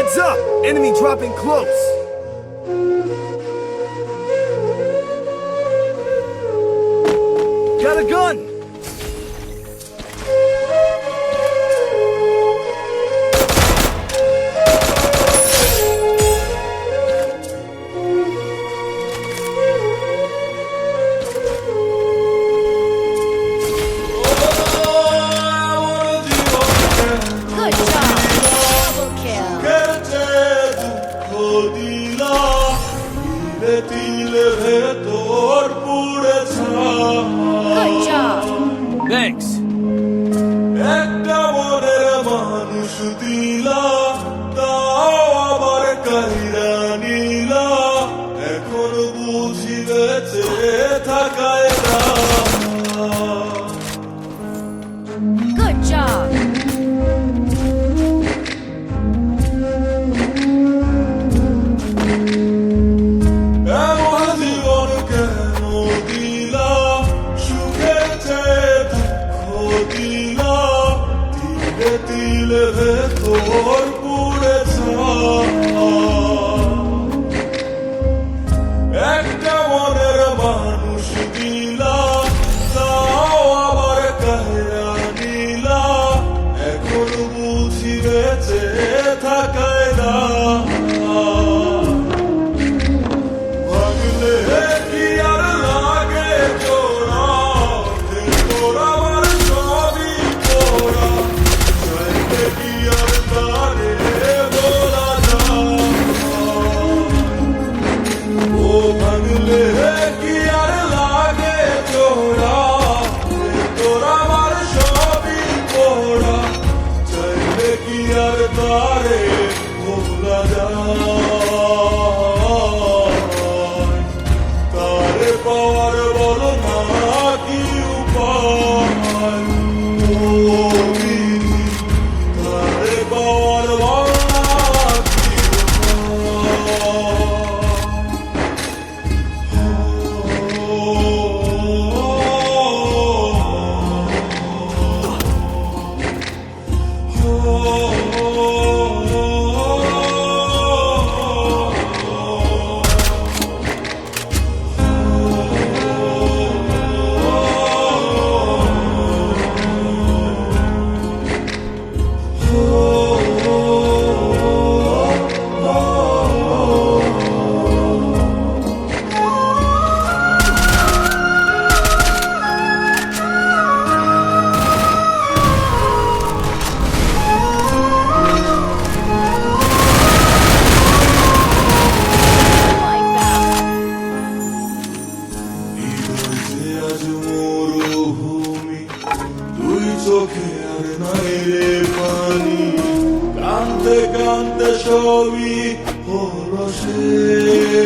Heads up! Enemy dropping close! Got a gun! Good job. Double kill. Good job. Thanks. একটা মনের মানুষ দিলা তাও আবার কাহিরা নিলা এখন বুঝি বেঁচে থাকায় না Good job. এমন জীবন কেন দিলা সুখের চেয়ে দুঃখ দিলা তিলে তিলে ভেতর পুড়েছে একটা মনের মানুষ দিলা তাও আবার কাহিরা নিলা এখন বুঝি বেঁচে থাকায় না ভাগলে কি আর লাগে তোরা তোরা আমার সবই তোরা চাইলে কি আর তারে বলা যায় ও ভাগলে কি আর লাগে তোরা তোরা আমার সবই তোরা চাইলে কি আর তারে বলা যায় তারে পাওয়ার বলো না কি উপায় ও বিধি তারে পাওয়ার বলো না কি Like that. হৃদয়ে আজ মরুভূমি দুই চোখে আর নাই রে পানি কান্দতে কান্দতে সবই হলো শেষ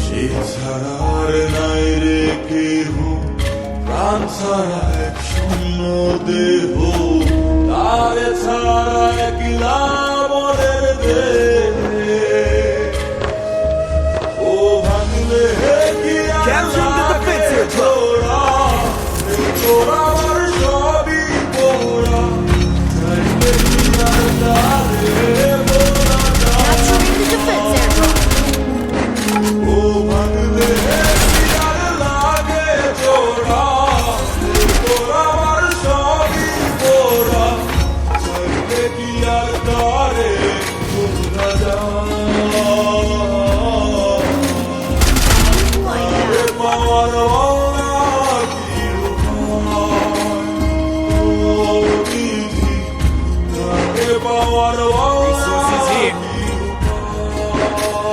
সে ছাড়া আর নাই রে কেহ প্রাণ ছাড়া এক শূন্য দেহ তারে ছাড়া একলা মনের দেহ ও ভাঙলে কি আর Capturing the defensive. তোরা তোরা আমার সবই তোরা চাইলে কি আর তারে বলা যায় Capturing the defense airdrop. ও ভাঙলে কি আর লাগে তোরা তোরা আমার সবই তোরা চাইলে কি আর তারে বলা যায় Like that. পাওয়ার বলা কি উপায় ও বিধি তারে পাওয়ার বলা Resources here. কি উপায়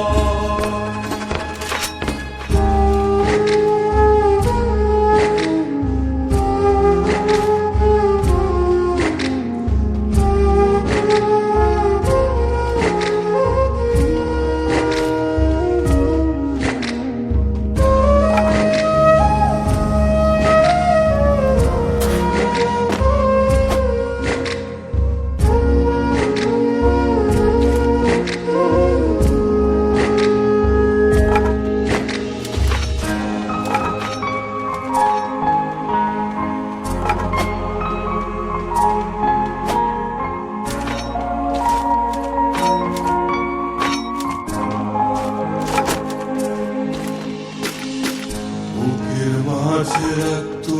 কাছে রাখতো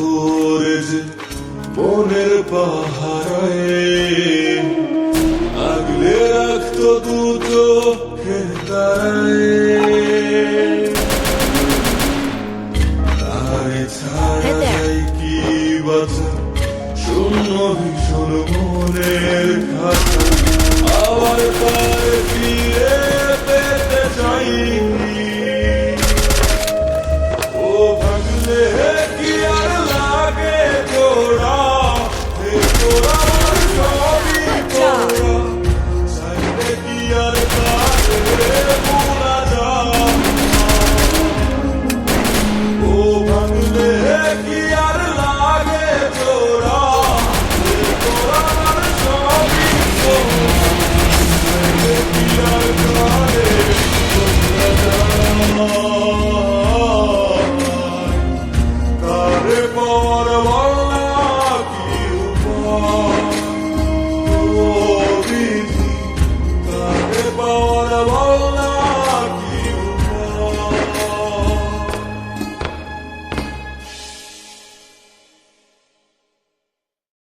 রে যে মনের পাহারায়, আগলে রাখতো দু চোখের তারায়। তারে ছাড়া যায় কি বাঁচা, শূন্য ভীষণ মনের খাতা, আবার তার ফিরে পেতে চাই। ও ভাগলে কি আর লাগে তোরা, হে তোরা আমার সবই তোরা, চাইলে কি আর তারে ভোলা যায়। ও ভাগলে কি আর লাগে তোরা, হে তোরা আমার সবই তোরা, চাইলে কি আর তারে ভোলা যায়। তারে পরবাহ